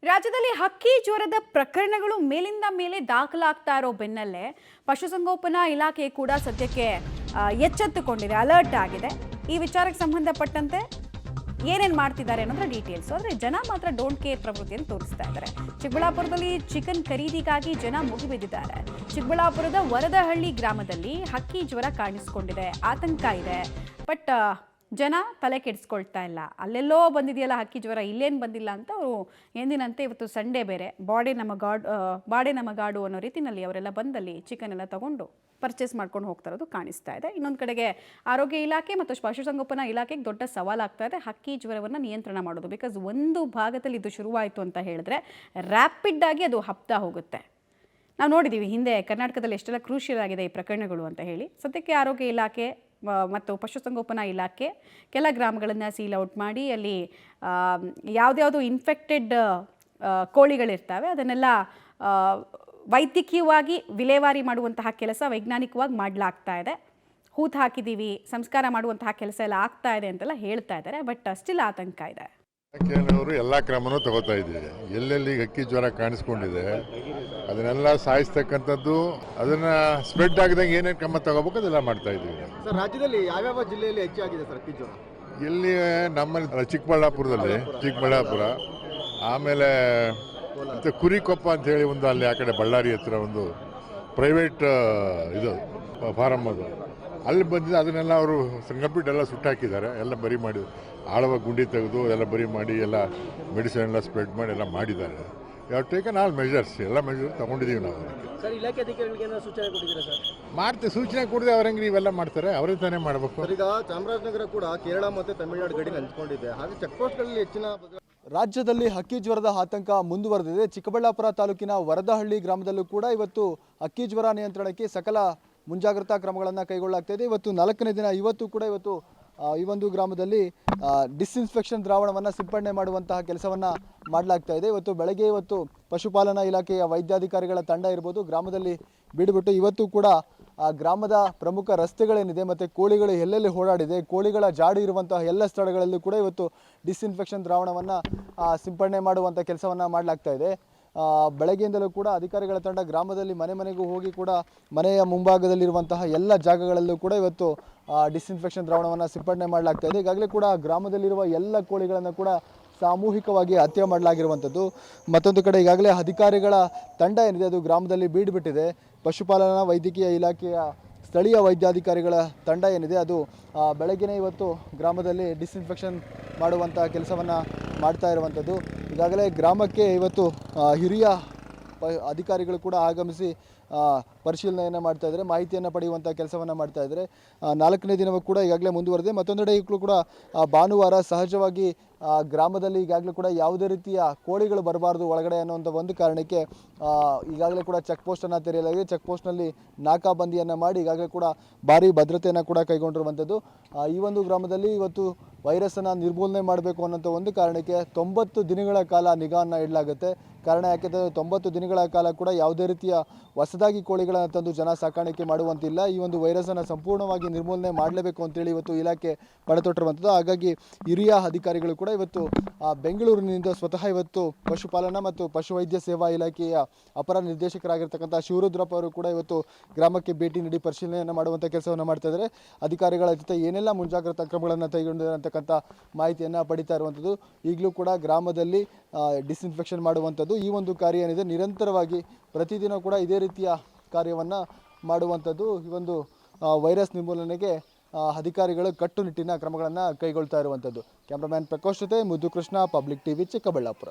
ರಾಜ್ಯದಲ್ಲಿ ಹಕ್ಕಿ ಜ್ವರದ ಪ್ರಕರಣಗಳು ಮೇಲಿಂದ ಮೇಲೆ ದಾಖಲಾಗ್ತಾ ಇರೋ ಬೆನ್ನಲ್ಲೇ ಪಶುಸಂಗೋಪನಾ ಇಲಾಖೆ ಕೂಡ ಸದ್ಯಕ್ಕೆ ಎಚ್ಚೆತ್ತುಕೊಂಡಿದೆ, ಅಲರ್ಟ್ ಆಗಿದೆ. ಈ ವಿಚಾರಕ್ಕೆ ಸಂಬಂಧಪಟ್ಟಂತೆ ಏನೇನು ಮಾಡ್ತಿದ್ದಾರೆ ಅನ್ನೋದ್ರ ಡೀಟೇಲ್ಸ್. ಆದರೆ ಜನ ಮಾತ್ರ ಡೋಂಟ್ ಕೇರ್ ಪ್ರವೃತ್ತಿಯನ್ನು ತೋರಿಸ್ತಾ ಇದ್ದಾರೆ. ಚಿಕ್ಕಬಳ್ಳಾಪುರದಲ್ಲಿ ಚಿಕನ್ ಖರೀದಿಗಾಗಿ ಜನ ಮುಗಿಬಿದ್ದಿದ್ದಾರೆ. ಚಿಕ್ಕಬಳ್ಳಾಪುರದ ವರದಹಳ್ಳಿ ಗ್ರಾಮದಲ್ಲಿ ಹಕ್ಕಿ ಜ್ವರ ಕಾಣಿಸ್ಕೊಂಡಿದೆ, ಆತಂಕ ಇದೆ. ಬಟ್ ಜನ ತಲೆ ಕೆಡಿಸ್ಕೊಳ್ತಾ ಇಲ್ಲ. ಅಲ್ಲೆಲ್ಲೋ ಬಂದಿದೆಯಲ್ಲ ಹಕ್ಕಿ ಜ್ವರ, ಇಲ್ಲೇನು ಬಂದಿಲ್ಲ ಅಂತ ಅವರು ಎಂದಿನಂತೆ ಇವತ್ತು ಸಂಡೇ ಬೇರೆ ಬಾಡೆ ನಮ್ಮ ಗಾಡು ಅನ್ನೋ ರೀತಿಯಲ್ಲಿ ಅವರೆಲ್ಲ ಬಂದಲ್ಲಿ ಚಿಕನ್ ಎಲ್ಲ ತಗೊಂಡು ಪರ್ಚೇಸ್ ಮಾಡ್ಕೊಂಡು ಹೋಗ್ತಾ ಇರೋದು ಕಾಣಿಸ್ತಾ ಇದೆ. ಇನ್ನೊಂದು ಕಡೆಗೆ ಆರೋಗ್ಯ ಇಲಾಖೆ ಮತ್ತು ಪಶುಸಂಗೋಪನಾ ಇಲಾಖೆಗೆ ದೊಡ್ಡ ಸವಾಲಾಗ್ತಾ ಇದೆ ಹಕ್ಕಿ ಜ್ವರವನ್ನು ನಿಯಂತ್ರಣ ಮಾಡೋದು. ಬಿಕಾಸ್ ಒಂದು ಭಾಗದಲ್ಲಿ ಇದು ಶುರುವಾಯಿತು ಅಂತ ಹೇಳಿದ್ರೆ ರ್ಯಾಪಿಡ್ ಆಗಿ ಅದು ಹಬ್ತಾ ಹೋಗುತ್ತೆ. ನಾವು ನೋಡಿದ್ದೀವಿ ಹಿಂದೆ ಕರ್ನಾಟಕದಲ್ಲಿ ಎಷ್ಟೆಲ್ಲ ಕ್ರೂಷಿಯಲ್ ಆಗಿದೆ ಈ ಪ್ರಕರಣಗಳು ಅಂತ ಹೇಳಿ. ಸದ್ಯಕ್ಕೆ ಆರೋಗ್ಯ ಇಲಾಖೆ ಮತ್ತು ಪಶುಸಂಗೋಪನಾ ಇಲಾಖೆ ಕೆಲ ಗ್ರಾಮಗಳನ್ನು ಸೀಲ್ ಔಟ್ ಮಾಡಿ ಅಲ್ಲಿ ಯಾವುದ್ಯಾವುದು ಇನ್ಫೆಕ್ಟೆಡ್ ಕೋಳಿಗಳಿರ್ತವೆ ಅದನ್ನೆಲ್ಲ ವೈದ್ಯಕೀಯವಾಗಿ ವಿಲೇವಾರಿ ಮಾಡುವಂತಹ ಕೆಲಸ ವೈಜ್ಞಾನಿಕವಾಗಿ ಮಾಡಲಾಗ್ತಾ ಇದೆ. ಹೂತು ಹಾಕಿದ್ದೀವಿ, ಸಂಸ್ಕಾರ ಮಾಡುವಂತಹ ಕೆಲಸ ಎಲ್ಲ ಆಗ್ತಾ ಇದೆ ಅಂತೆಲ್ಲ ಹೇಳ್ತಾ ಇದ್ದಾರೆ. ಬಟ್ ಸ್ಟಿಲ್ ಆತಂಕ ಇದೆ. ಇಲಾಖೆಯವರು ಎಲ್ಲ ಕ್ರಮನೂ ತಗೋತಾ ಇದ್ದೀವಿ. ಎಲ್ಲೆಲ್ಲಿ ಹಕ್ಕಿ ಜ್ವರ ಕಾಣಿಸ್ಕೊಂಡಿದೆ ಅದನ್ನೆಲ್ಲ ಸಾಯಿಸ್ತಕ್ಕಂಥದ್ದು, ಅದನ್ನ ಸ್ಪ್ರೆಡ್ ಆಗದಂಗೆ ಏನೇನು ಕ್ರಮ ತಗೋಬೇಕು ಅದೆಲ್ಲ ಮಾಡ್ತಾ ಇದ್ದೀವಿ. ಸರ್, ರಾಜ್ಯದಲ್ಲಿ ಯಾವ್ಯಾವ ಜಿಲ್ಲೆಯಲ್ಲಿ ಹೆಚ್ಚಾಗಿದೆ ಸರ್ ಹಕ್ಕಿ ಜ್ವರ? ಇಲ್ಲಿ ನಮ್ಮಲ್ಲಿ ಚಿಕ್ಕಬಳ್ಳಾಪುರ, ಆಮೇಲೆ ಮತ್ತು ಕುರಿಕೊಪ್ಪ ಅಂತ ಹೇಳಿ ಒಂದು ಅಲ್ಲಿ ಆ ಕಡೆ ಬಳ್ಳಾರಿ ಹತ್ರ ಒಂದು ಪ್ರೈವೇಟ್ ಇದು ಫಾರಮ್ ಅದು, ಅಲ್ಲಿ ಬಂದಿದೆ. ಅದನ್ನೆಲ್ಲ ಅವರು ಕಂಪ್ಲೀಟ್ ಎಲ್ಲ ಸುಟ್ಟಾಕಿದ್ದಾರೆ, ಎಲ್ಲ ಬರಿ ಮಾಡಿ ಆಳವ ಗುಂಡಿ ತೆಗೆದು ಎಲ್ಲ ಬರಿ ಮಾಡಿ ಎಲ್ಲ ಮೆಡಿಸಿನ್ ಎಲ್ಲ ಸ್ಪ್ರೆಡ್ ಮಾಡಿ ಎಲ್ಲ ಮಾಡಿದ್ದಾರೆ. ಯಾವ ಟೇಕನ್ ಆಲ್ ಮೆಜರ್ಸ್, ಎಲ್ಲ ಮೆಜರ್ಸ್ ತಗೊಂಡಿದ್ದೀವಿ ನಾವು. ಸರ್, ಇಲಾಖೆ ಅಧಿಕಾರಿಗಳಿಗೆ ಸೂಚನೆ ಕೊಟ್ಟಿದ್ದೀರಾ ಸರ್? ಮಾಡ್ತೀವಿ, ಸೂಚನೆ ಕೊಡದೆ ಅವ್ರಂಗೆ ನೀವೆಲ್ಲ ಮಾಡ್ತಾರೆ, ಅವರೇ ತಾನೇ ಮಾಡಬೇಕು. ಈಗ ಚಾಮರಾಜನಗರ ಕೂಡ ಕೇರಳ ಮತ್ತು ತಮಿಳುನಾಡು ಗಡಿ ಹಂಚಿಕೊಂಡಿದೆ, ಹಾಗೆ ಚೆಕ್ ಪೋಸ್ಟ್ಗಳಲ್ಲಿ ಹೆಚ್ಚಿನ ರಾಜ್ಯದಲ್ಲಿ ಹಕ್ಕಿ ಜ್ವರದ ಆತಂಕ ಮುಂದುವರೆದಿದೆ. ಚಿಕ್ಕಬಳ್ಳಾಪುರ ತಾಲೂಕಿನ ವರದಹಳ್ಳಿ ಗ್ರಾಮದಲ್ಲೂ ಕೂಡ ಇವತ್ತು ಹಕ್ಕಿ ಜ್ವರ ನಿಯಂತ್ರಣಕ್ಕೆ ಸಕಲ ಮುಂಜಾಗ್ರತಾ ಕ್ರಮಗಳನ್ನು ಕೈಗೊಳ್ಳಲಾಗ್ತಾ ಇದೆ. ಇವತ್ತು 4ನೇ ದಿನ. ಇವತ್ತು ಈ ಒಂದು ಗ್ರಾಮದಲ್ಲಿ ಡಿಸ್ಇನ್ಫೆಕ್ಷನ್ ದ್ರಾವಣವನ್ನು ಸಿಂಪಡಣೆ ಮಾಡುವಂತಹ ಕೆಲಸವನ್ನು ಮಾಡಲಾಗ್ತಾ ಇದೆ. ಬೆಳಗ್ಗೆ ಪಶುಪಾಲನಾ ಇಲಾಖೆಯ ವೈದ್ಯಾಧಿಕಾರಿಗಳ ತಂಡ ಇರ್ಬೋದು ಗ್ರಾಮದಲ್ಲಿ ಬೀಡುಬಿಟ್ಟು ಇವತ್ತು ಕೂಡ ಗ್ರಾಮದ ಪ್ರಮುಖ ರಸ್ತೆಗಳೇನಿದೆ ಮತ್ತು ಕೋಳಿಗಳು ಎಲ್ಲೆಲ್ಲಿ ಓಡಾಡಿದೆ, ಕೋಳಿಗಳ ಜಾಡು ಇರುವಂತಹ ಎಲ್ಲ ಸ್ಥಳಗಳಲ್ಲೂ ಕೂಡ ಇವತ್ತು ಡಿಸ್ಇನ್ಫೆಕ್ಷನ್ ದ್ರಾವಣವನ್ನು ಸಿಂಪಡಣೆ ಮಾಡುವಂಥ ಕೆಲಸವನ್ನು ಮಾಡಲಾಗ್ತಾ ಇದೆ. ಬೆಳಗ್ಗೆಯಿಂದಲೂ ಕೂಡ ಅಧಿಕಾರಿಗಳ ತಂಡ ಗ್ರಾಮದಲ್ಲಿ ಮನೆಗೂ ಹೋಗಿ ಕೂಡ ಮನೆಯ ಮುಂಭಾಗದಲ್ಲಿರುವಂತಹ ಎಲ್ಲ ಜಾಗಗಳಲ್ಲೂ ಕೂಡ ಇವತ್ತು ಡಿಸ್ಇನ್ಫೆಕ್ಷನ್ ದ್ರಾವಣವನ್ನು ಸಿಂಪಡಣೆ ಮಾಡಲಾಗ್ತಾ ಇದೆ. ಈಗಾಗಲೇ ಕೂಡ ಗ್ರಾಮದಲ್ಲಿರುವ ಎಲ್ಲ ಕೋಳಿಗಳನ್ನು ಕೂಡ ಸಾಮೂಹಿಕವಾಗಿ ಹತ್ಯೆ ಮಾಡಲಾಗಿರುವಂಥದ್ದು. ಮತ್ತೊಂದು ಕಡೆ ಈಗಾಗಲೇ ಅಧಿಕಾರಿಗಳ ತಂಡ ಏನಿದೆ ಅದು ಗ್ರಾಮದಲ್ಲಿ ಬೀಡುಬಿಟ್ಟಿದೆ. ಪಶುಪಾಲನಾ ವೈದ್ಯಕೀಯ ಇಲಾಖೆಯ ಸ್ಥಳೀಯ ವೈದ್ಯಾಧಿಕಾರಿಗಳ ತಂಡ ಏನಿದೆ ಅದು ಬೆಳಗ್ಗೆನೇ ಇವತ್ತು ಗ್ರಾಮದಲ್ಲಿ ಡಿಸ್ಇನ್ಫೆಕ್ಷನ್ ಮಾಡುವಂಥ ಕೆಲಸವನ್ನು ಮಾಡ್ತಾ ಇರುವಂಥದ್ದು. ಈಗಾಗಲೇ ಗ್ರಾಮಕ್ಕೆ ಇವತ್ತು ಹಿರಿಯ ಅಧಿಕಾರಿಗಳು ಕೂಡ ಆಗಮಿಸಿ ಪರಿಶೀಲನೆಯನ್ನು ಮಾಡ್ತಾ ಇದ್ದಾರೆ, ಮಾಹಿತಿಯನ್ನು ಪಡೆಯುವಂಥ ಕೆಲಸವನ್ನು ಮಾಡ್ತಾ ಇದ್ದಾರೆ. 4ನೇ ದಿನವೂ ಕೂಡ ಈಗಾಗಲೇ ಮುಂದುವರೆದಿದೆ. ಮತ್ತೊಂದೆಡೆ ಈಗಲೂ ಕೂಡ ಭಾನುವಾರ ಸಹಜವಾಗಿ ಗ್ರಾಮದಲ್ಲಿ ಈಗಾಗಲೇ ಕೂಡ ಯಾವುದೇ ರೀತಿಯ ಕೋಳಿಗಳು ಬರಬಾರ್ದು ಒಳಗಡೆ ಅನ್ನುವಂಥ ಒಂದು ಕಾರಣಕ್ಕೆ ಈಗಾಗಲೇ ಕೂಡ ಚೆಕ್ ಪೋಸ್ಟನ್ನು ತೆರೆಯಲಾಗಿದೆ. ಚೆಕ್ ಪೋಸ್ಟ್ನಲ್ಲಿ ನಾಕಾಬಂದಿಯನ್ನು ಮಾಡಿ ಈಗಾಗಲೇ ಕೂಡ ಭಾರೀ ಭದ್ರತೆಯನ್ನು ಕೂಡ ಕೈಗೊಂಡಿರುವಂಥದ್ದು. ಈ ಒಂದು ಗ್ರಾಮದಲ್ಲಿ ಇವತ್ತು ವೈರಸ್ಸನ್ನು ನಿರ್ಮೂಲನೆ ಮಾಡಬೇಕು ಅನ್ನೋಂಥ ಒಂದು ಕಾರಣಕ್ಕೆ 90 ದಿನಗಳ ಕಾಲ ನಿಗಾವನ್ನು ಇಡಲಾಗುತ್ತೆ. ಕಾರಣ ಯಾಕೆಂದರೆ 90 ದಿನಗಳ ಕಾಲ ಕೂಡ ಯಾವುದೇ ರೀತಿಯ ಹೊಸದಾಗಿ ಕೋಳಿಗಳನ್ನು ತಂದು ಜನ ಸಾಕಾಣಿಕೆ ಮಾಡುವಂತಿಲ್ಲ. ಈ ಒಂದು ವೈರಸ್ಸನ್ನು ಸಂಪೂರ್ಣವಾಗಿ ನಿರ್ಮೂಲನೆ ಮಾಡಲೇಬೇಕು ಅಂತೇಳಿ ಇವತ್ತು ಇಲಾಖೆ ಪಡೆತೊಟ್ಟಿರುವಂಥದ್ದು. ಹಾಗಾಗಿ ಹಿರಿಯ ಅಧಿಕಾರಿಗಳು ಕೂಡ ಇವತ್ತು ಬೆಂಗಳೂರಿನಿಂದ ಸ್ವತಃ ಇವತ್ತು ಪಶುಪಾಲನಾ ಮತ್ತು ಪಶುವೈದ್ಯ ಸೇವಾ ಇಲಾಖೆಯ ಅಪರ ನಿರ್ದೇಶಕರಾಗಿರ್ತಕ್ಕಂಥ ಶಿವರುದ್ರಪ್ಪ ಅವರು ಕೂಡ ಇವತ್ತು ಗ್ರಾಮಕ್ಕೆ ಭೇಟಿ ನೀಡಿ ಪರಿಶೀಲನೆಯನ್ನು ಮಾಡುವಂಥ ಕೆಲಸವನ್ನು ಮಾಡ್ತಾ ಇದ್ದಾರೆ. ಅಧಿಕಾರಿಗಳ ಜೊತೆ ಏನೆಲ್ಲ ಮುಂಜಾಗ್ರತಾ ಕ್ರಮಗಳನ್ನು ಕೈಗೊಂಡಿದ್ದಾರೆ ಅಂತಕ್ಕಂಥ ಮಾಹಿತಿಯನ್ನು ಪಡಿತಾ ಇರುವಂಥದ್ದು. ಈಗಲೂ ಕೂಡ ಗ್ರಾಮದಲ್ಲಿ ಡಿಸ್ಇನ್ಫೆಕ್ಷನ್ ಮಾಡುವಂಥದ್ದು ಈ ಒಂದು ಕಾರ್ಯ ಏನಿದೆ ನಿರಂತರವಾಗಿ ಪ್ರತಿದಿನ ಕೂಡ ಇದೇ ರೀತಿಯ ಕಾರ್ಯವನ್ನು ಮಾಡುವಂಥದ್ದು. ಈ ಒಂದು ವೈರಸ್ ನಿರ್ಮೂಲನೆಗೆ ಅಧಿಕಾರಿಗಳು ಕಟ್ಟುನಿಟ್ಟಿನ ಕ್ರಮಗಳನ್ನು ಕೈಗೊಳ್ತಾ ಇರುವಂಥದ್ದು. ಕ್ಯಾಮ್ರಾಮ್ಯಾನ್ ಪ್ರಕಾಶ್ ಜೊತೆ ಮುದ್ದು ಕೃಷ್ಣ, ಪಬ್ಲಿಕ್ ಟಿವಿ, ಚಿಕ್ಕಬಳ್ಳಾಪುರ.